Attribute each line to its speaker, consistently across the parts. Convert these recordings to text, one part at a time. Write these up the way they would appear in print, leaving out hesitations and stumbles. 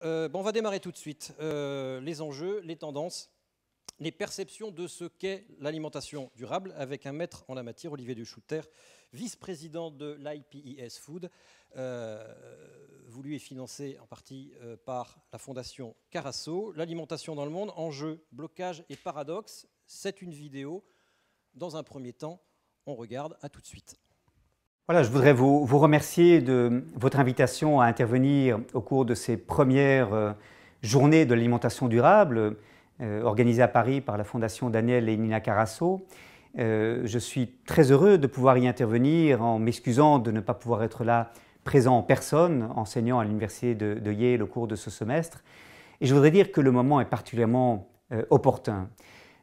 Speaker 1: On va démarrer tout de suite. Les enjeux, les tendances, les perceptions de ce qu'est l'alimentation durable avec un maître en la matière, Olivier Duchouter, vice-président de l'IPES Food, voulu et financé en partie par la fondation Carasso. L'alimentation dans le monde, enjeux, blocages et paradoxes. C'est une vidéo. Dans un premier temps, on regarde. À tout de suite.
Speaker 2: Voilà, je voudrais vous remercier de votre invitation à intervenir au cours de ces premières journées de l'alimentation durable organisées à Paris par la Fondation Daniel et Nina Carasso. Je suis très heureux de pouvoir y intervenir en m'excusant de ne pas pouvoir être là présent en personne, enseignant à l'université de Yale au cours de ce semestre. Et je voudrais dire que le moment est particulièrement opportun.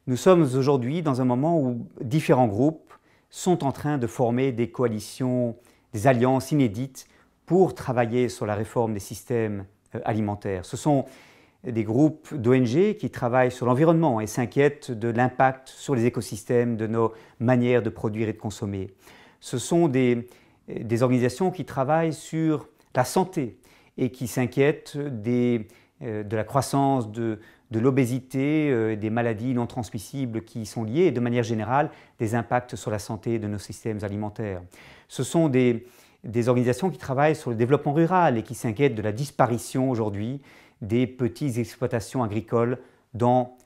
Speaker 2: Nous sommes aujourd'hui dans un moment où différents groupes sont en train de former des coalitions, des alliances inédites pour travailler sur la réforme des systèmes alimentaires. Ce sont des groupes d'ONG qui travaillent sur l'environnement et s'inquiètent de l'impact sur les écosystèmes de nos manières de produire et de consommer. Ce sont des organisations qui travaillent sur la santé et qui s'inquiètent de la croissance de l'obésité, des maladies non transmissibles qui y sont liées et de manière générale des impacts sur la santé de nos systèmes alimentaires. Ce sont des organisations qui travaillent sur le développement rural et qui s'inquiètent de la disparition aujourd'hui des petites exploitations agricoles dans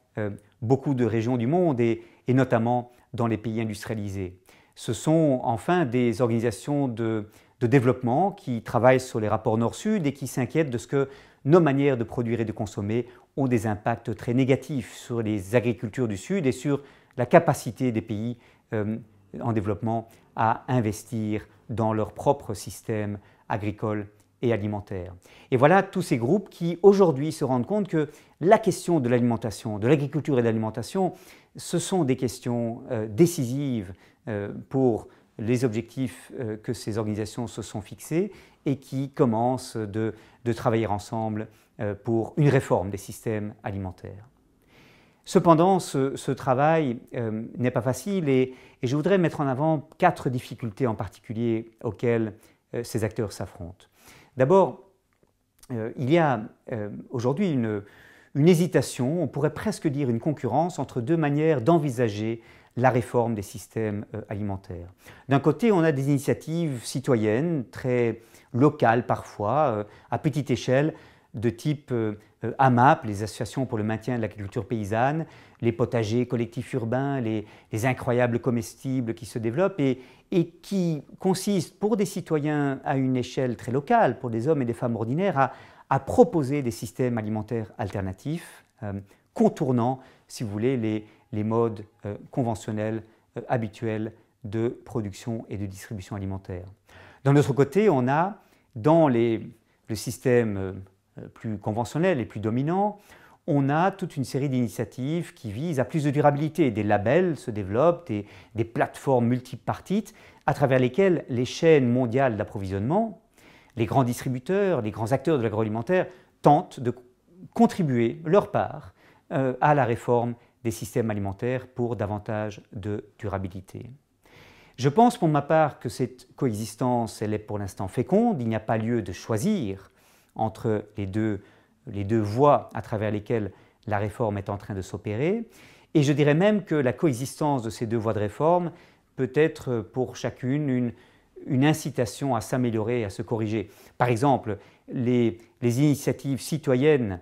Speaker 2: beaucoup de régions du monde et notamment dans les pays industrialisés. Ce sont enfin des organisations de développement qui travaillent sur les rapports nord-sud et qui s'inquiètent de ce que nos manières de produire et de consommer ont des impacts très négatifs sur les agricultures du Sud et sur la capacité des pays en développement à investir dans leur propre système agricole et alimentaire. Et voilà tous ces groupes qui aujourd'hui se rendent compte que la question de l'alimentation, de l'agriculture et de l'alimentation, ce sont des questions décisives pour les objectifs que ces organisations se sont fixés et qui commencent de travailler ensemble pour une réforme des systèmes alimentaires. Cependant, ce travail n'est pas facile et je voudrais mettre en avant 4 difficultés en particulier auxquelles ces acteurs s'affrontent. D'abord, il y a aujourd'hui une hésitation, on pourrait presque dire une concurrence entre 2 manières d'envisager la réforme des systèmes alimentaires. D'un côté, on a des initiatives citoyennes, très locales parfois, à petite échelle, de type AMAP, les associations pour le maintien de l'agriculture paysanne, les potagers collectifs urbains, les incroyables comestibles qui se développent et qui consistent pour des citoyens à une échelle très locale, pour des hommes et des femmes ordinaires, à proposer des systèmes alimentaires alternatifs, contournant, si vous voulez, les modes conventionnels, habituels de production et de distribution alimentaire. D'un autre côté, on a dans le système plus conventionnel et plus dominant, on a toute une série d'initiatives qui visent à plus de durabilité. Des labels se développent, des plateformes multipartites à travers lesquelles les chaînes mondiales d'approvisionnement, les grands distributeurs, les grands acteurs de l'agroalimentaire tentent de contribuer leur part à la réforme des systèmes alimentaires pour davantage de durabilité. Je pense pour ma part que cette coexistence, elle est pour l'instant féconde, il n'y a pas lieu de choisir entre les deux voies à travers lesquelles la réforme est en train de s'opérer. Et je dirais même que la coexistence de ces 2 voies de réforme peut être pour chacune une incitation à s'améliorer et à se corriger. Par exemple, les initiatives citoyennes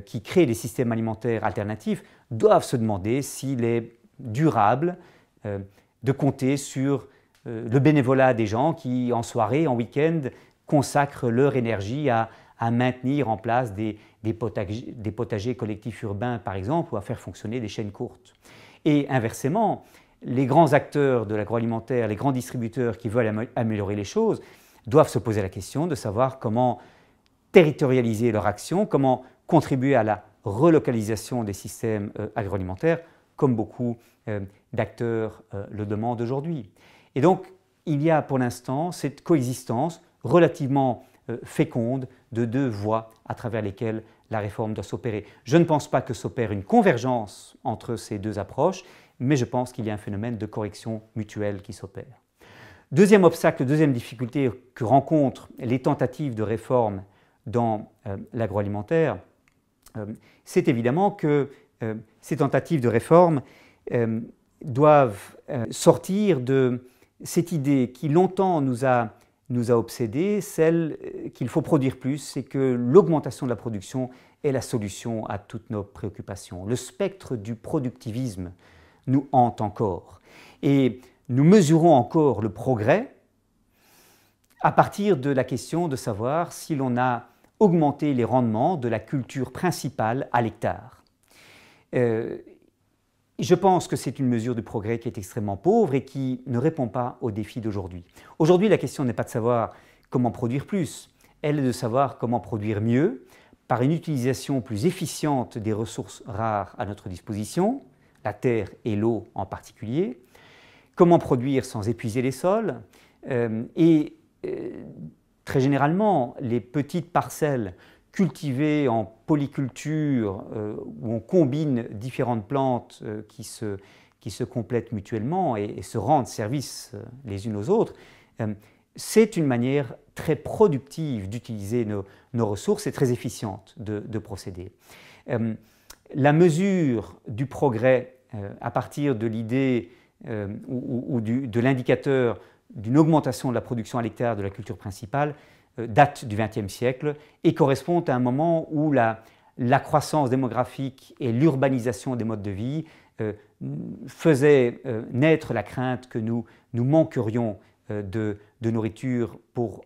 Speaker 2: qui créent des systèmes alimentaires alternatifs doivent se demander s'il est durable de compter sur le bénévolat des gens qui, en soirée, en week-end, consacrent leur énergie à maintenir en place des potagers collectifs urbains, par exemple, ou à faire fonctionner des chaînes courtes. Et inversement, les grands acteurs de l'agroalimentaire, les grands distributeurs qui veulent améliorer les choses, doivent se poser la question de savoir comment territorialiser leur action, comment contribuer à la relocalisation des systèmes agroalimentaires, comme beaucoup d'acteurs le demandent aujourd'hui. Et donc, il y a pour l'instant cette coexistence relativement féconde de 2 voies à travers lesquelles la réforme doit s'opérer. Je ne pense pas que s'opère une convergence entre ces 2 approches, mais je pense qu'il y a un phénomène de correction mutuelle qui s'opère. Deuxième obstacle, deuxième difficulté que rencontrent les tentatives de réforme dans l'agroalimentaire, c'est évidemment que ces tentatives de réforme doivent sortir de cette idée qui longtemps nous a obsédés, celle qu'il faut produire plus et que l'augmentation de la production est la solution à toutes nos préoccupations. Le spectre du productivisme nous hante encore et nous mesurons encore le progrès à partir de la question de savoir si l'on a augmenté les rendements de la culture principale à l'hectare. Je pense que c'est une mesure de progrès qui est extrêmement pauvre et qui ne répond pas aux défis d'aujourd'hui. Aujourd'hui, la question n'est pas de savoir comment produire plus, elle est de savoir comment produire mieux par une utilisation plus efficiente des ressources rares à notre disposition, la terre et l'eau en particulier, comment produire sans épuiser les sols très généralement, les petites parcelles cultivées en polyculture où on combine différentes plantes qui se complètent mutuellement et se rendent service les unes aux autres, c'est une manière très productive d'utiliser nos ressources et très efficiente de procéder. La mesure du progrès à partir de l'idée de l'indicateur d'une augmentation de la production à l'hectare de la culture principale date du XXe siècle et correspond à un moment où la croissance démographique et l'urbanisation des modes de vie faisaient naître la crainte que nous manquerions de nourriture pour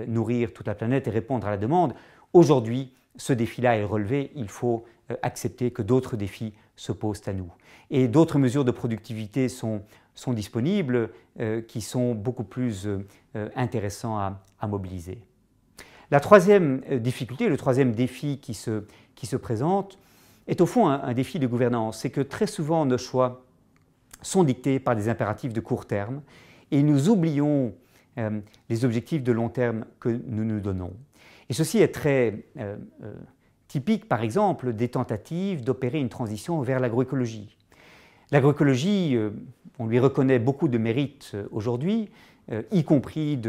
Speaker 2: nourrir toute la planète et répondre à la demande. Aujourd'hui, ce défi-là est relevé, il faut accepter que d'autres défis se posent à nous. Et d'autres mesures de productivité sont disponibles qui sont beaucoup plus intéressants à mobiliser. La troisième difficulté, le troisième défi qui se présente est au fond un défi de gouvernance. C'est que très souvent nos choix sont dictés par des impératifs de court terme et nous oublions les objectifs de long terme que nous nous donnons. Et ceci est très typique, par exemple, des tentatives d'opérer une transition vers l'agroécologie. L'agroécologie, on lui reconnaît beaucoup de mérites aujourd'hui, y compris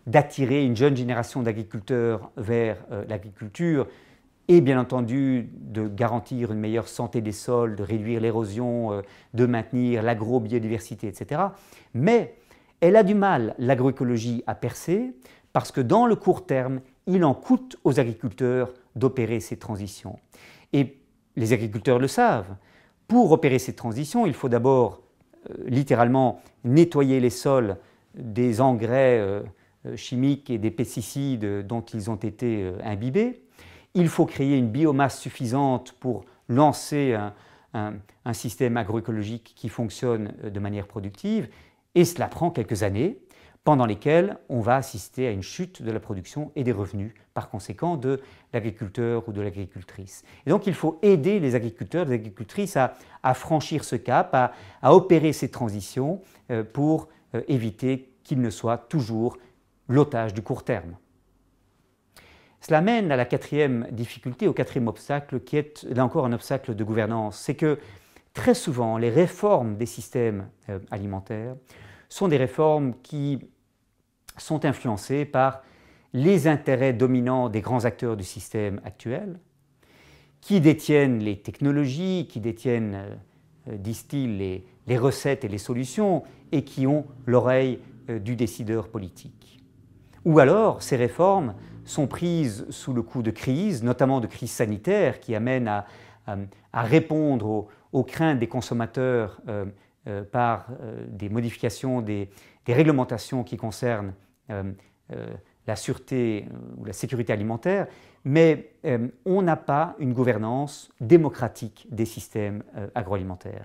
Speaker 2: d'attirer une jeune génération d'agriculteurs vers l'agriculture et bien entendu de garantir une meilleure santé des sols, de réduire l'érosion, de maintenir l'agrobiodiversité, etc. Mais elle a du mal, l'agroécologie, à percer parce que dans le court terme, il en coûte aux agriculteurs d'opérer ces transitions. Et les agriculteurs le savent. Pour opérer ces transitions, il faut d'abord littéralement nettoyer les sols des engrais chimiques et des pesticides dont ils ont été imbibés. Il faut créer une biomasse suffisante pour lancer un système agroécologique qui fonctionne de manière productive. Et cela prend quelques années, pendant lesquelles on va assister à une chute de la production et des revenus, par conséquent, de l'agriculteur ou de l'agricultrice. Et donc il faut aider les agriculteurs, les agricultrices à franchir ce cap, à opérer ces transitions pour éviter qu'ils ne soient toujours l'otage du court terme. Cela mène à la quatrième difficulté, au quatrième obstacle, qui est là encore un obstacle de gouvernance. C'est que très souvent, les réformes des systèmes alimentaires sont des réformes qui sont influencées par les intérêts dominants des grands acteurs du système actuel, qui détiennent les technologies, qui détiennent, disent-ils, les recettes et les solutions, et qui ont l'oreille du décideur politique. Ou alors, ces réformes sont prises sous le coup de crise, notamment de crise sanitaire, qui amène à répondre aux craintes des consommateurs par des modifications des réglementations qui concernent la sûreté ou la sécurité alimentaire, mais on n'a pas une gouvernance démocratique des systèmes agroalimentaires.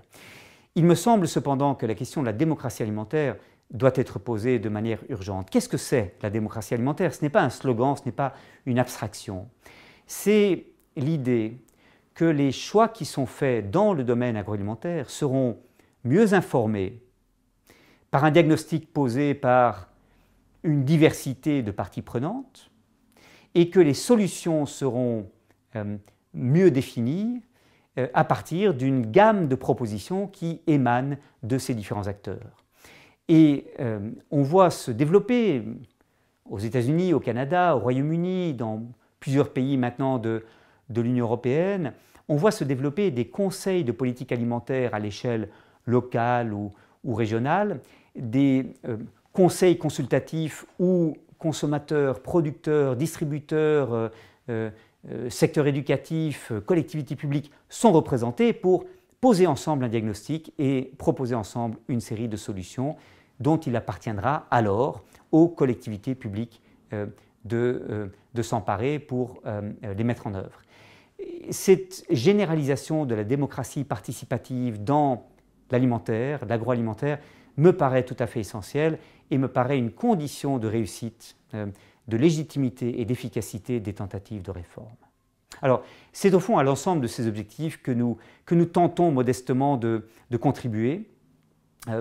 Speaker 2: Il me semble cependant que la question de la démocratie alimentaire doit être posée de manière urgente. Qu'est-ce que c'est la démocratie alimentaire? Ce n'est pas un slogan, ce n'est pas une abstraction. C'est l'idée que les choix qui sont faits dans le domaine agroalimentaire seront mieux informés par un diagnostic posé par une diversité de parties prenantes et que les solutions seront mieux définies à partir d'une gamme de propositions qui émanent de ces différents acteurs. Et on voit se développer aux États-Unis, au Canada, au Royaume-Uni, dans plusieurs pays maintenant de l'Union européenne, on voit se développer des conseils de politique alimentaire à l'échelle locale ou régionale, des conseils consultatifs où consommateurs, producteurs, distributeurs, secteur éducatif, collectivités publiques sont représentés pour poser ensemble un diagnostic et proposer ensemble une série de solutions dont il appartiendra alors aux collectivités publiques de s'emparer pour les mettre en œuvre. Cette généralisation de la démocratie participative dans l'alimentaire, l'agroalimentaire, me paraît tout à fait essentielle et me paraît une condition de réussite, de légitimité et d'efficacité des tentatives de réforme. Alors, c'est au fond à l'ensemble de ces objectifs que nous tentons modestement de contribuer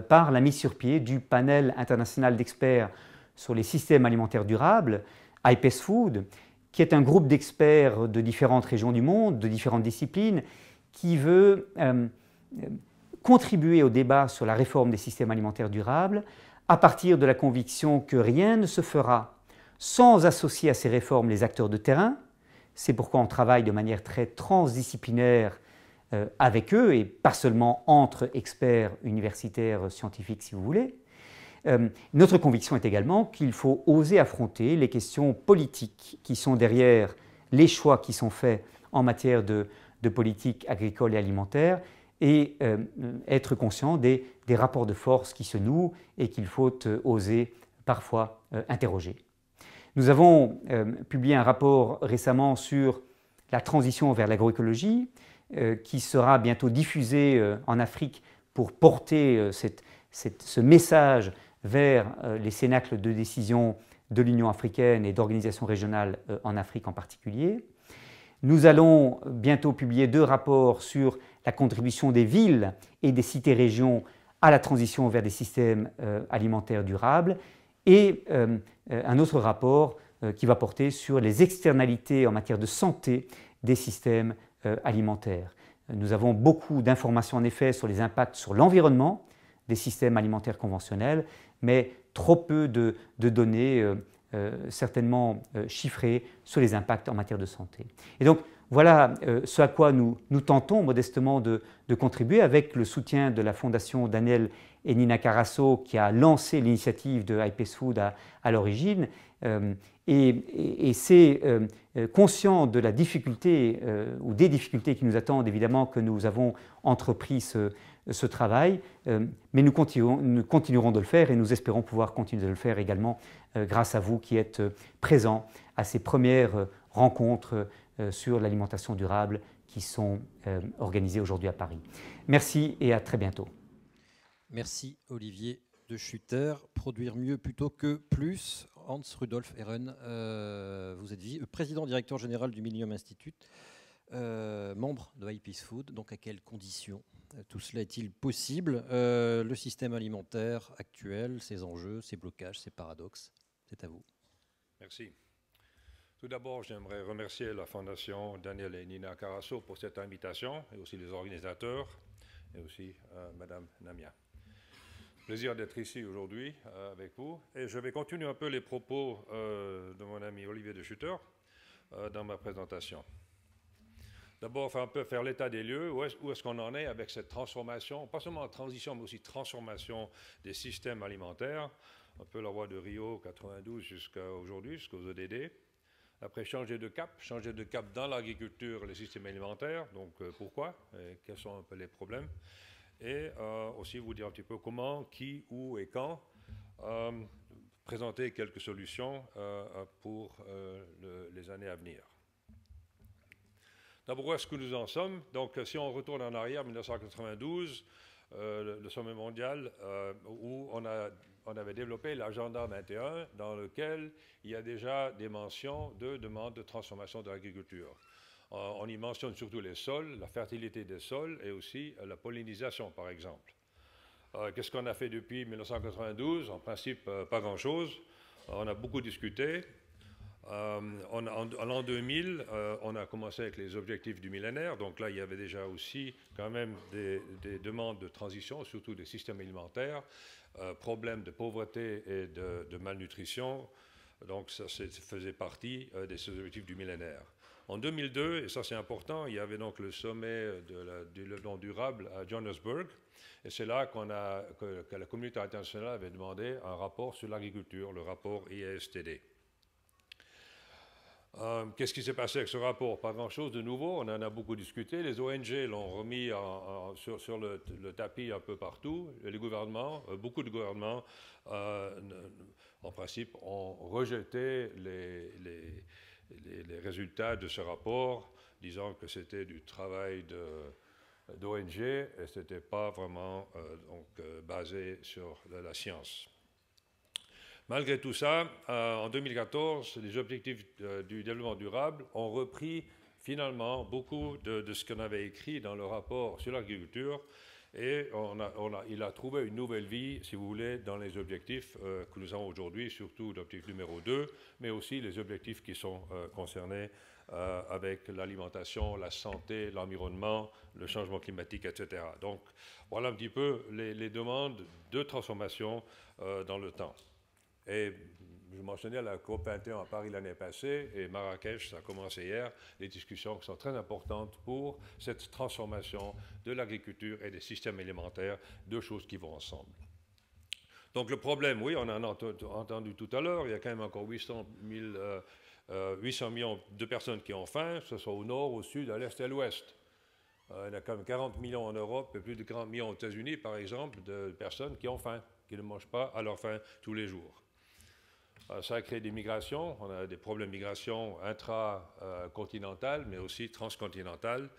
Speaker 2: par la mise sur pied du panel international d'experts sur les systèmes alimentaires durables, IPES Food, qui est un groupe d'experts de différentes régions du monde, de différentes disciplines, qui veut contribuer au débat sur la réforme des systèmes alimentaires durables à partir de la conviction que rien ne se fera sans associer à ces réformes les acteurs de terrain. C'est pourquoi on travaille de manière très transdisciplinaire avec eux et pas seulement entre experts universitaires, scientifiques si vous voulez. Notre conviction est également qu'il faut oser affronter les questions politiques qui sont derrière les choix qui sont faits en matière de politique agricole et alimentaire et être conscient des rapports de force qui se nouent et qu'il faut oser parfois interroger. Nous avons publié un rapport récemment sur la transition vers l'agroécologie qui sera bientôt diffusé en Afrique pour porter ce message vers les cénacles de décision de l'Union africaine et d'organisations régionales en Afrique en particulier. Nous allons bientôt publier 2 rapports sur la contribution des villes et des cités-régions à la transition vers des systèmes alimentaires durables et un autre rapport qui va porter sur les externalités en matière de santé des systèmes alimentaires. Nous avons beaucoup d'informations en effet sur les impacts sur l'environnement des systèmes alimentaires conventionnels, mais trop peu de données certainement chiffrées sur les impacts en matière de santé. Et donc voilà ce à quoi nous tentons modestement de contribuer avec le soutien de la Fondation Daniel et Nina Carasso qui a lancé l'initiative de IPES Food à l'origine. Et c'est conscient de la difficulté ou des difficultés qui nous attendent évidemment que nous avons entrepris ce travail, mais nous continuerons de le faire et nous espérons pouvoir continuer de le faire également grâce à vous qui êtes présents à ces premières rencontres sur l'alimentation durable qui sont organisées aujourd'hui à Paris. Merci et à très bientôt.
Speaker 1: Merci Olivier de Schutter. Produire mieux plutôt que plus. Hans Rudolf Ehren, vous êtes président directeur général du Millennium Institute, membre de IPES Food. Donc à quelles conditions tout cela est-il possible? Le système alimentaire actuel, ses enjeux, ses blocages, ses paradoxes. C'est à vous.
Speaker 3: Merci. Tout d'abord, j'aimerais remercier la Fondation Daniel et Nina Carasso pour cette invitation et aussi les organisateurs et aussi Madame Namia. Plaisir d'être ici aujourd'hui avec vous et je vais continuer un peu les propos de mon ami Olivier de Schutter dans ma présentation. D'abord, un peu faire l'état des lieux, où est-ce qu'on en est avec cette transformation, pas seulement transition mais aussi transformation des systèmes alimentaires, un peu la voie de Rio 92 jusqu'à aujourd'hui, jusqu'aux ODD. Après, changer de cap dans l'agriculture et les systèmes alimentaires, donc pourquoi, et quels sont un peu les problèmes. Et aussi vous dire un petit peu comment, qui, où et quand, présenter quelques solutions pour les années à venir. D'abord, où est-ce que nous en sommes? Donc, si on retourne en arrière, 1992, le sommet mondial où on avait développé l'agenda 21 dans lequel il y a déjà des mentions de demande de transformation de l'agriculture. On y mentionne surtout les sols, la fertilité des sols et aussi la pollinisation, par exemple. Qu'est-ce qu'on a fait depuis 1992? En principe, pas grand-chose. On a beaucoup discuté. En l'an 2000, on a commencé avec les objectifs du millénaire. Donc là, il y avait déjà aussi quand même des demandes de transition, surtout des systèmes alimentaires, problèmes de pauvreté et de malnutrition, Donc ça faisait partie des objectifs du millénaire. En 2002, et ça c'est important, il y avait donc le sommet du développement durable à Johannesburg. Et c'est là que la communauté internationale avait demandé un rapport sur l'agriculture, le rapport IASTD. Qu'est-ce qui s'est passé avec ce rapport? Pas grand-chose de nouveau, on en a beaucoup discuté. Les ONG l'ont remis sur le tapis un peu partout. Les gouvernements, beaucoup de gouvernements, en principe, ont rejeté les résultats de ce rapport, disant que c'était du travail d'ONG et ce n'était pas vraiment basé sur la science. Malgré tout ça, en 2014, les objectifs du développement durable ont repris finalement beaucoup de ce qu'on avait écrit dans le rapport sur l'agriculture et il a trouvé une nouvelle vie, si vous voulez, dans les objectifs que nous avons aujourd'hui, surtout l'objectif numéro 2, mais aussi les objectifs qui sont concernés avec l'alimentation, la santé, l'environnement, le changement climatique, etc. Donc voilà un petit peu les demandes de transformation dans le temps. Et je mentionnais la COP21 à Paris l'année passée et Marrakech, ça a commencé hier, les discussions qui sont très importantes pour cette transformation de l'agriculture et des systèmes alimentaires, deux choses qui vont ensemble. Donc le problème, oui, on en a entendu tout à l'heure, il y a quand même encore 800 millions de personnes qui ont faim, que ce soit au nord, au sud, à l'est et à l'ouest. Il y a quand même 40 millions en Europe et plus de 40 millions aux États-Unis, par exemple, de personnes qui ont faim, qui ne mangent pas à leur faim tous les jours. Ça a créé des migrations, on a des problèmes de migration intracontinentales, mais aussi transcontinentales,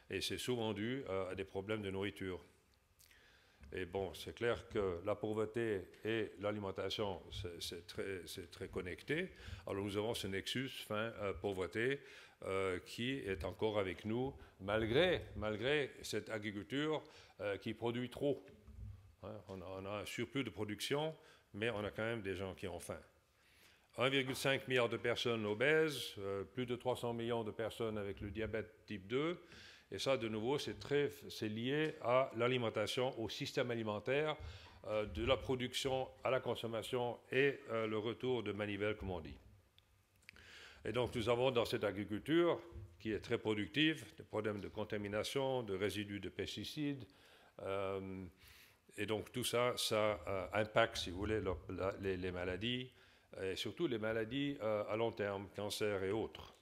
Speaker 3: et c'est souvent dû à des problèmes de nourriture. Et bon, c'est clair que la pauvreté et l'alimentation, c'est très connecté. Alors nous avons ce nexus faim-pauvreté qui est encore avec nous, malgré cette agriculture qui produit trop. On a un surplus de production, mais on a quand même des gens qui ont faim. 1,5 milliard de personnes obèses, plus de 300 millions de personnes avec le diabète type 2. Et ça, de nouveau, c'est lié à l'alimentation, au système alimentaire, de la production à la consommation et le retour de manivelle, comme on dit. Et donc, nous avons dans cette agriculture, qui est très productive, des problèmes de contamination, de résidus de pesticides. Et donc, tout ça, impacte, si vous voulez, les maladies, et surtout les maladies à long terme, cancer et autres.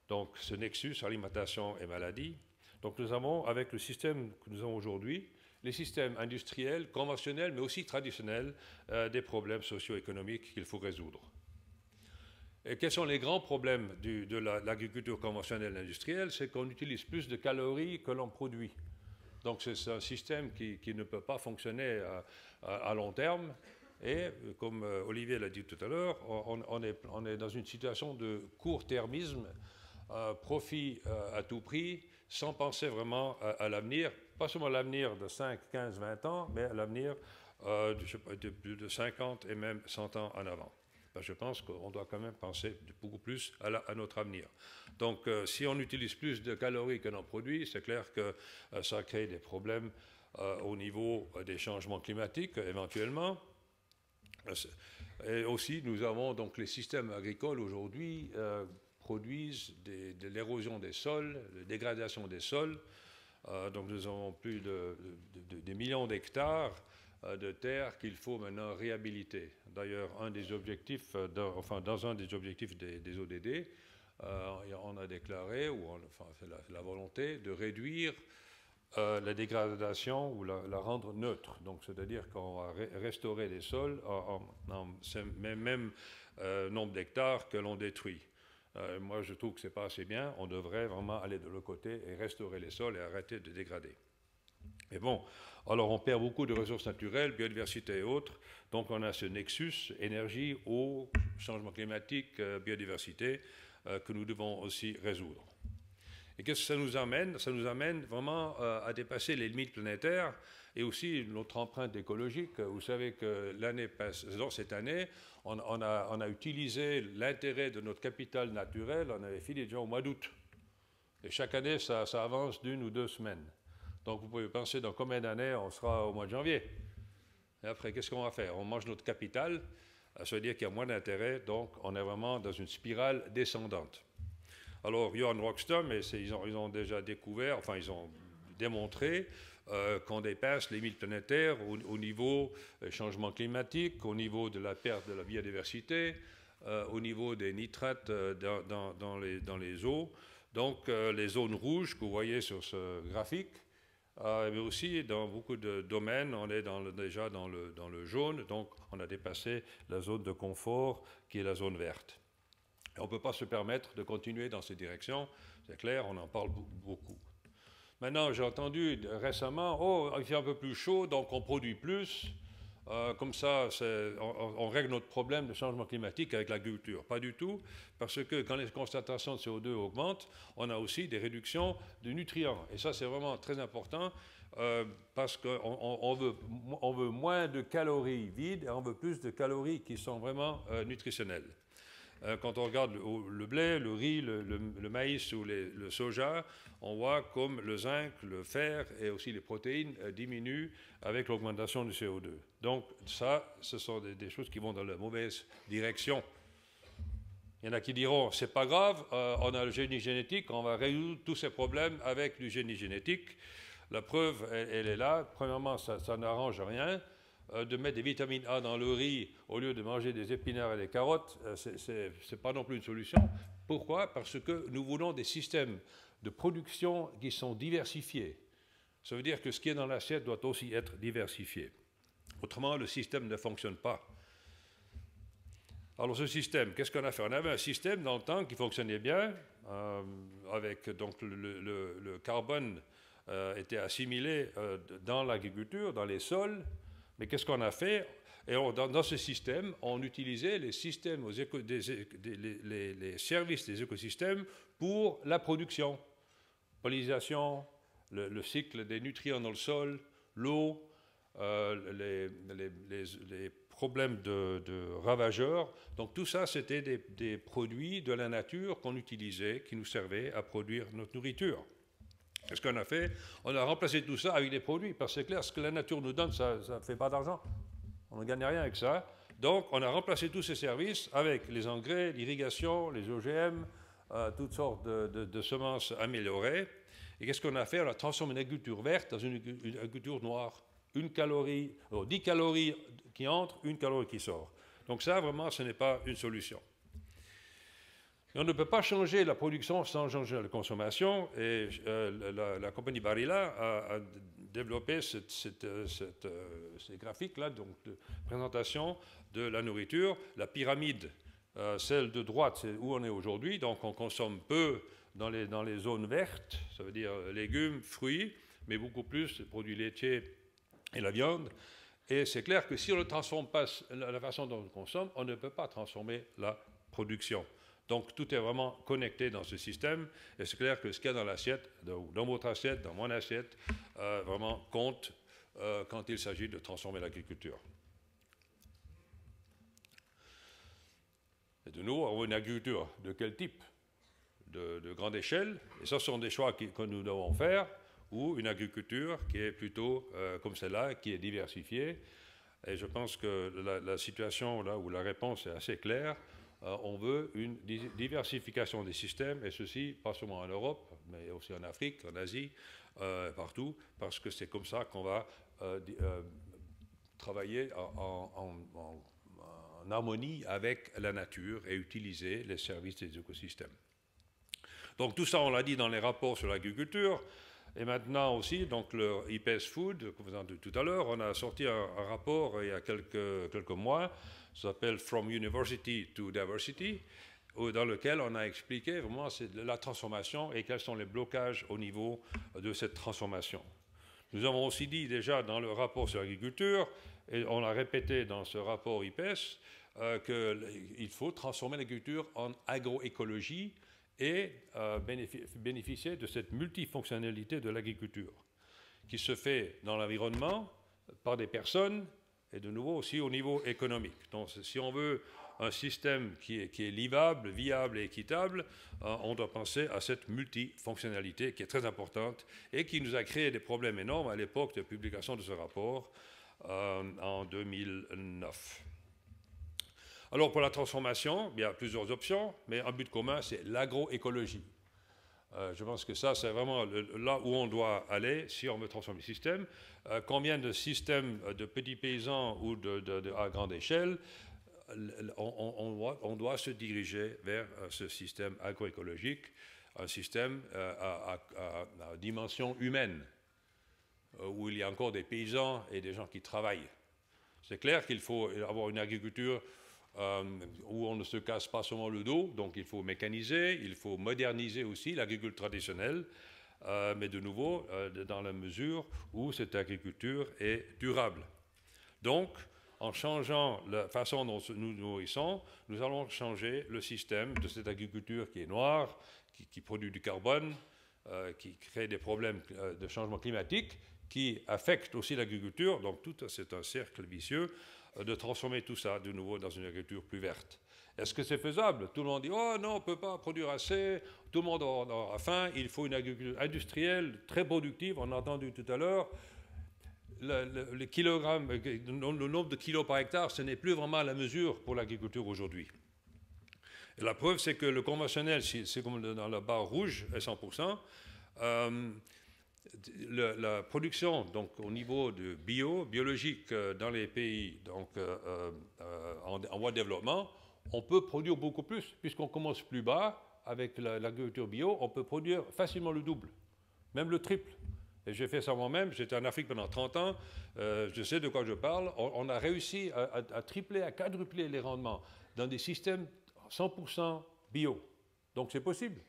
Speaker 3: Donc ce nexus, alimentation et maladie. Donc nous avons, avec le système que nous avons aujourd'hui, les systèmes industriels, conventionnels, mais aussi traditionnels, des problèmes socio-économiques qu'il faut résoudre. Et quels sont les grands problèmes de l'agriculture conventionnelle et industrielle? C'est qu'on utilise plus de calories que l'on produit. Donc c'est un système qui ne peut pas fonctionner à long terme. Et comme Olivier l'a dit tout à l'heure, on est dans une situation de court-termisme, profit à tout prix, sans penser vraiment à l'avenir, pas seulement à l'avenir de 5, 15, 20 ans, mais à l'avenir de plus de 50 et même 100 ans en avant. Je pense qu'on doit quand même penser beaucoup plus à notre avenir. Donc si on utilise plus de calories que l'on produit, c'est clair que ça crée des problèmes au niveau des changements climatiques éventuellement. Et aussi, nous avons donc les systèmes agricoles aujourd'hui produisent de l'érosion des sols, de dégradation des sols. Donc nous avons plus de millions d'hectares de terres qu'il faut maintenant réhabiliter. D'ailleurs, dans un des objectifs des ODD, on a déclaré, c'est la volonté de réduire la dégradation ou la rendre neutre. Donc, c'est-à-dire qu'on va restaurer les sols en même nombre d'hectares que l'on détruit. Moi, je trouve que ce n'est pas assez bien. On devrait vraiment aller de l'autre côté et restaurer les sols et arrêter de dégrader. Mais bon, alors on perd beaucoup de ressources naturelles, biodiversité et autres. Donc, on a ce nexus énergie, eau, changement climatique, biodiversité que nous devons aussi résoudre. Et qu'est-ce que ça nous amène? Ça nous amène vraiment à dépasser les limites planétaires et aussi notre empreinte écologique. Vous savez que cette année, on a utilisé l'intérêt de notre capital naturel, on avait fini déjà au mois d'août. Et chaque année, ça avance d'1 ou 2 semaines. Donc vous pouvez penser dans combien d'années on sera au mois de janvier. Et après, qu'est-ce qu'on va faire? On mange notre capital Ça veut dire qu'il y a moins d'intérêt, donc on est vraiment dans une spirale descendante. Alors, Johan Rockström, ils ont déjà découvert, enfin ils ont démontré qu'on dépasse les limites planétaires au niveau du changement climatique, au niveau de la perte de la biodiversité, au niveau des nitrates dans les eaux. Donc, les zones rouges que vous voyez sur ce graphique, mais aussi dans beaucoup de domaines, on est déjà dans le jaune, donc on a dépassé la zone de confort qui est la zone verte. Et on ne peut pas se permettre de continuer dans cette direction, c'est clair, on en parle beaucoup. Maintenant, j'ai entendu récemment, oh, il fait un peu plus chaud, donc on produit plus, comme ça on règle notre problème de changement climatique avec l'agriculture. Pas du tout, parce que quand les concentrations de CO2 augmentent, on a aussi des réductions de nutriments. Et ça, c'est vraiment très important, parce qu'on veut moins de calories vides et on veut plus de calories qui sont vraiment nutritionnelles. Quand on regarde le blé, le riz, le maïs ou le soja, on voit comme le zinc, le fer et aussi les protéines diminuent avec l'augmentation du CO2. Donc ça, ce sont des choses qui vont dans la mauvaise direction. Il y en a qui diront, c'est pas grave, on a le génie génétique, on va résoudre tous ces problèmes avec du génie génétique. La preuve, elle est là. Premièrement, ça n'arrange rien. De mettre des vitamines A dans le riz au lieu de manger des épinards et des carottes, c'est pas non plus une solution. Pourquoi? Parce que nous voulons des systèmes de production qui sont diversifiés. Ça veut dire que ce qui est dans l'assiette doit aussi être diversifié. Autrement, le système ne fonctionne pas. Alors ce système, qu'est-ce qu'on a fait? On avait un système dans le temps qui fonctionnait bien, avec donc le carbone était assimilé dans l'agriculture, dans les sols. Mais qu'est-ce qu'on a fait? Et dans ce système, on utilisait les systèmes, les services des écosystèmes pour la production. Pollinisation, le cycle des nutriments dans le sol, l'eau, les problèmes de ravageurs. Donc tout ça, c'était des produits de la nature qu'on utilisait, qui nous servaient à produire notre nourriture. Qu'est-ce qu'on a fait? On a remplacé tout ça avec des produits, parce que c'est clair, ce que la nature nous donne, ça ne fait pas d'argent. On ne gagne rien avec ça. Donc, on a remplacé tous ces services avec les engrais, l'irrigation, les OGM, toutes sortes de semences améliorées. Et qu'est-ce qu'on a fait? On a transformé une agriculture verte dans une agriculture noire. 10 calories qui entrent, 1 calorie qui sort. Donc ça, vraiment, ce n'est pas une solution. Et on ne peut pas changer la production sans changer la consommation. Et la compagnie Barilla a développé ces graphiques-là, donc de présentation de la nourriture. La pyramide, celle de droite, c'est où on est aujourd'hui. Donc on consomme peu dans les zones vertes, ça veut dire légumes, fruits, mais beaucoup plus de produits laitiers et la viande. Et c'est clair que si on ne transforme pas la façon dont on consomme, on ne peut pas transformer la production. Donc tout est vraiment connecté dans ce système, et c'est clair que ce qu'il y a dans l'assiette, dans votre assiette, dans mon assiette, vraiment compte quand il s'agit de transformer l'agriculture. Et de nouveau, on veut une agriculture de quel type? De grande échelle, et ça ce sont des choix que nous devons faire, ou une agriculture qui est plutôt comme celle-là, qui est diversifiée. Et je pense que la situation là où la réponse est assez claire. On veut une diversification des systèmes, et ceci, pas seulement en Europe, mais aussi en Afrique, en Asie, partout, parce que c'est comme ça qu'on va travailler en harmonie avec la nature et utiliser les services des écosystèmes. Donc tout ça, on l'a dit dans les rapports sur l'agriculture, et maintenant aussi, donc le IPES Food, comme vous avez dit tout à l'heure, on a sorti un rapport il y a quelques mois, ça s'appelle From University to Diversity, dans lequel on a expliqué vraiment la transformation et quels sont les blocages au niveau de cette transformation. Nous avons aussi dit déjà dans le rapport sur l'agriculture, et on l'a répété dans ce rapport IPES, qu'il faut transformer l'agriculture en agroécologie et bénéficier de cette multifonctionnalité de l'agriculture, qui se fait dans l'environnement par des personnes, et de nouveau aussi au niveau économique. Donc si on veut un système qui est livable, viable et équitable, on doit penser à cette multifonctionnalité qui est très importante et qui nous a créé des problèmes énormes à l'époque de publication de ce rapport en 2009. Alors pour la transformation, il y a plusieurs options, mais un but commun, c'est l'agroécologie. Je pense que ça, c'est vraiment là où on doit aller si on veut transformer le système. Combien de systèmes de petits paysans ou à grande échelle, on doit se diriger vers ce système agroécologique, un système à dimension humaine, où il y a encore des paysans et des gens qui travaillent. C'est clair qu'il faut avoir une agriculture où on ne se casse pas seulement le dos, donc il faut mécaniser, il faut moderniser aussi l'agriculture traditionnelle, mais de nouveau, dans la mesure où cette agriculture est durable. Donc, en changeant la façon dont nous nourrissons, nous allons changer le système de cette agriculture qui est noire, qui produit du carbone, qui crée des problèmes de changement climatique, qui affectent aussi l'agriculture. Donc, tout c'est un cercle vicieux de transformer tout ça de nouveau dans une agriculture plus verte. Est-ce que c'est faisable? Tout le monde dit « Oh non, on ne peut pas produire assez, tout le monde aura faim, il faut une agriculture industrielle très productive. » On a entendu tout à l'heure, le nombre de kilos par hectare, ce n'est plus vraiment la mesure pour l'agriculture aujourd'hui. Et la preuve, c'est que le conventionnel, c'est comme dans la barre rouge, est 100%. La production, donc au niveau de biologique dans les pays donc, en voie de développement, on peut produire beaucoup plus, puisqu'on commence plus bas avec l'agriculture bio, on peut produire facilement le double, même le triple. Et j'ai fait ça moi-même, j'étais en Afrique pendant 30 ans, je sais de quoi je parle. On a réussi à tripler, à quadrupler les rendements dans des systèmes 100% bio. Donc c'est possible.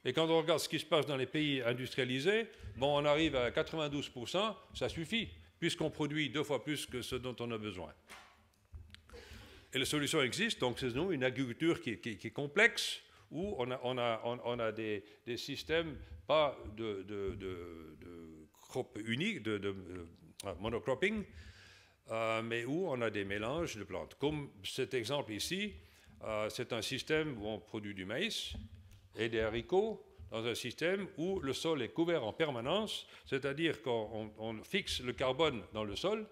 Speaker 3: Et quand on regarde ce qui se passe dans les pays industrialisés, bon, on arrive à 92%, ça suffit, puisqu'on produit 2 fois plus que ce dont on a besoin. Et la solution existe, donc c'est nous une agriculture qui est complexe, où on a des systèmes, pas de crop unique, de monocropping, mais où on a des mélanges de plantes. Comme cet exemple ici, c'est un système où on produit du maïs et des haricots dans un système où le sol est couvert en permanence, c'est-à-dire qu'on fixe le carbone dans le sol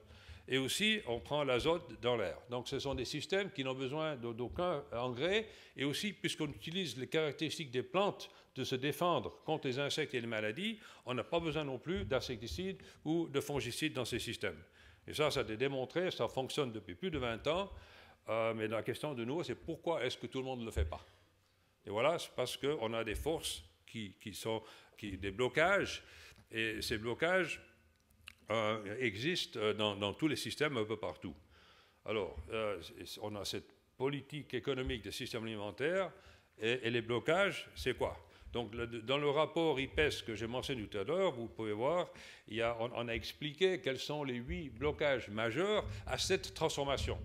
Speaker 3: et aussi on prend l'azote dans l'air. Donc ce sont des systèmes qui n'ont besoin d'aucun engrais et aussi puisqu'on utilise les caractéristiques des plantes de se défendre contre les insectes et les maladies, on n'a pas besoin non plus d'insecticides ou de fongicides dans ces systèmes. Et ça a été démontré, ça fonctionne depuis plus de 20 ans, mais la question de nouveau c'est pourquoi est-ce que tout le monde ne le fait pas? Et voilà, c'est parce qu'on a des forces des blocages, et ces blocages existent dans tous les systèmes un peu partout. Alors, on a cette politique économique des systèmes alimentaires, et les blocages, c'est quoi? Donc, dans le rapport IPES que j'ai mentionné tout à l'heure, vous pouvez voir, on a expliqué quels sont les 8 blocages majeurs à cette transformation,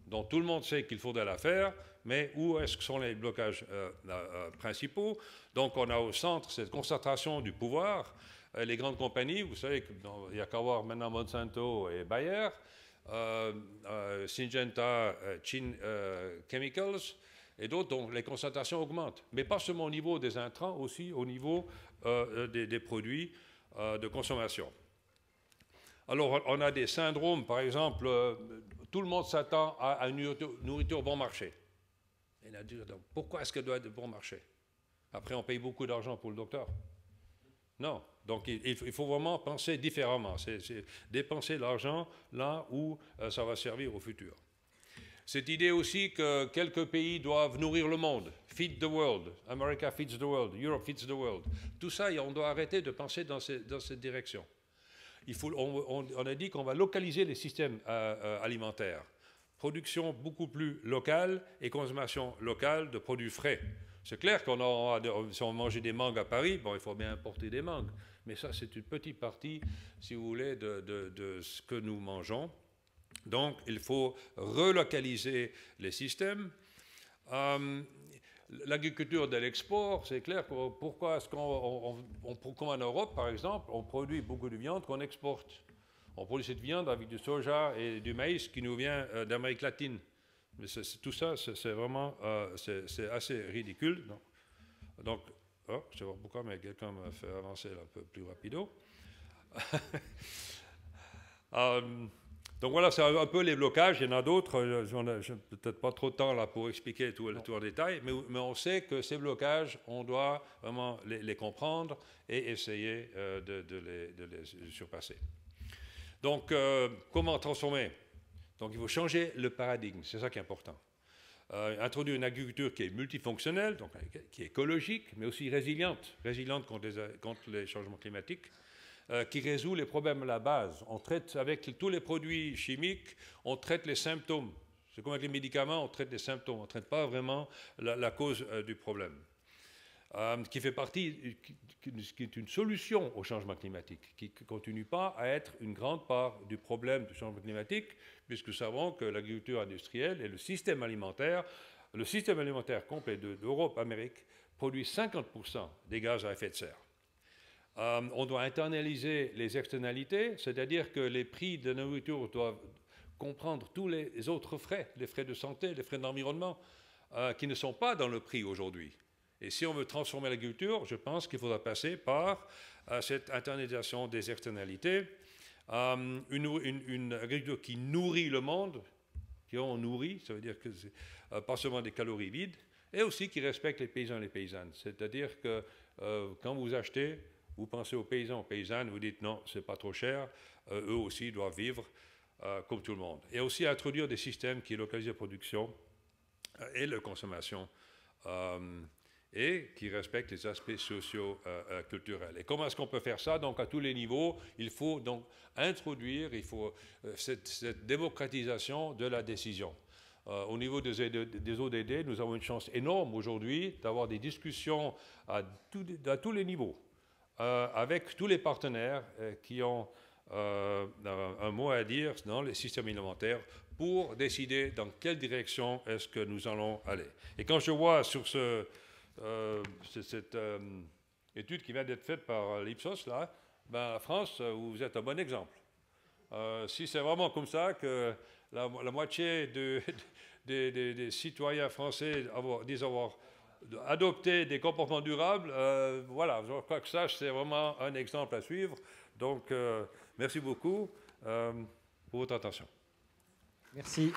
Speaker 3: dont tout le monde sait qu'il faudrait la faire, mais où est-ce que sont les blocages principaux? Donc on a au centre cette concentration du pouvoir. Les grandes compagnies, vous savez qu'il n'y a qu'à voir maintenant Monsanto et Bayer, Syngenta, Chemicals et d'autres, dont les concentrations augmentent. Mais pas seulement au niveau des intrants, aussi au niveau des produits de consommation. Alors on a des syndromes, par exemple, tout le monde s'attend à une nourriture bon marché. Et on a dit, pourquoi est-ce qu'elle doit être bon marché? Après, on paye beaucoup d'argent pour le docteur. Non. Donc, il faut vraiment penser différemment. C'est dépenser l'argent là où ça va servir au futur. Cette idée aussi que quelques pays doivent nourrir le monde. Feed the world. America feeds the world. Europe feeds the world. Tout ça, on doit arrêter de penser dans cette direction. On a dit qu'on va localiser les systèmes alimentaires. Production beaucoup plus locale et consommation locale de produits frais. C'est clair si on mangeait des mangues à Paris, bon, il faut bien importer des mangues. Mais ça, c'est une petite partie, si vous voulez, de ce que nous mangeons. Donc, il faut relocaliser les systèmes. L'agriculture de l'export, c'est clair. Pourquoi est-ce comme en Europe, par exemple, on produit beaucoup de viande qu'on exporte? On produit cette viande avec du soja et du maïs qui nous vient d'Amérique latine. Mais tout ça, c'est vraiment c'est assez ridicule. Donc, je ne sais pas pourquoi, mais quelqu'un m'a fait avancer un peu plus rapido. Donc voilà, c'est un peu les blocages. Il y en a d'autres. Je n'ai peut-être pas trop de temps là pour expliquer tout en détail, mais on sait que ces blocages, on doit vraiment les comprendre et essayer de les surpasser. Donc, comment transformer? Donc, il faut changer le paradigme. C'est ça qui est important. Introduire une agriculture qui est multifonctionnelle, donc qui est écologique, mais aussi résiliente contre les changements climatiques, qui résout les problèmes à la base. On traite avec tous les produits chimiques, on traite les symptômes. C'est comme avec les médicaments, on traite les symptômes, on ne traite pas vraiment la cause du problème. Qui fait partie, qui est une solution au changement climatique, qui ne continue pas à être une grande part du problème du changement climatique, puisque nous savons que l'agriculture industrielle et le système alimentaire complet d'Europe, Amérique, produit 50% des gaz à effet de serre. On doit internaliser les externalités, c'est-à-dire que les prix de la nourriture doivent comprendre tous les autres frais, les frais de santé, les frais d'environnement, qui ne sont pas dans le prix aujourd'hui. Et si on veut transformer l'agriculture, je pense qu'il faudra passer par cette internalisation des externalités, une agriculture qui nourrit le monde, qui en nourrit, ça veut dire que c'est pas seulement des calories vides, et aussi qui respecte les paysans et les paysannes. C'est-à-dire que quand vous achetez, vous pensez aux paysans, aux paysannes, vous dites non, c'est pas trop cher, eux aussi doivent vivre comme tout le monde. Et aussi introduire des systèmes qui localisent la production et la consommation et qui respectent les aspects socio-culturels. Et comment est-ce qu'on peut faire ça? Donc à tous les niveaux, il faut donc introduire cette démocratisation de la décision. Au niveau des ODD, nous avons une chance énorme aujourd'hui d'avoir des discussions à tous les niveaux avec tous les partenaires qui ont un mot à dire dans les systèmes alimentaires pour décider dans quelle direction est-ce que nous allons aller. Et quand je vois sur cette étude qui vient d'être faite par l'Ipsos, là, ben, la France, vous êtes un bon exemple. Si c'est vraiment comme ça que la moitié des citoyens français disent avoir adopté des comportements durables, voilà, je crois que ça, c'est vraiment un exemple à suivre. Donc, merci beaucoup pour votre attention.
Speaker 1: Merci.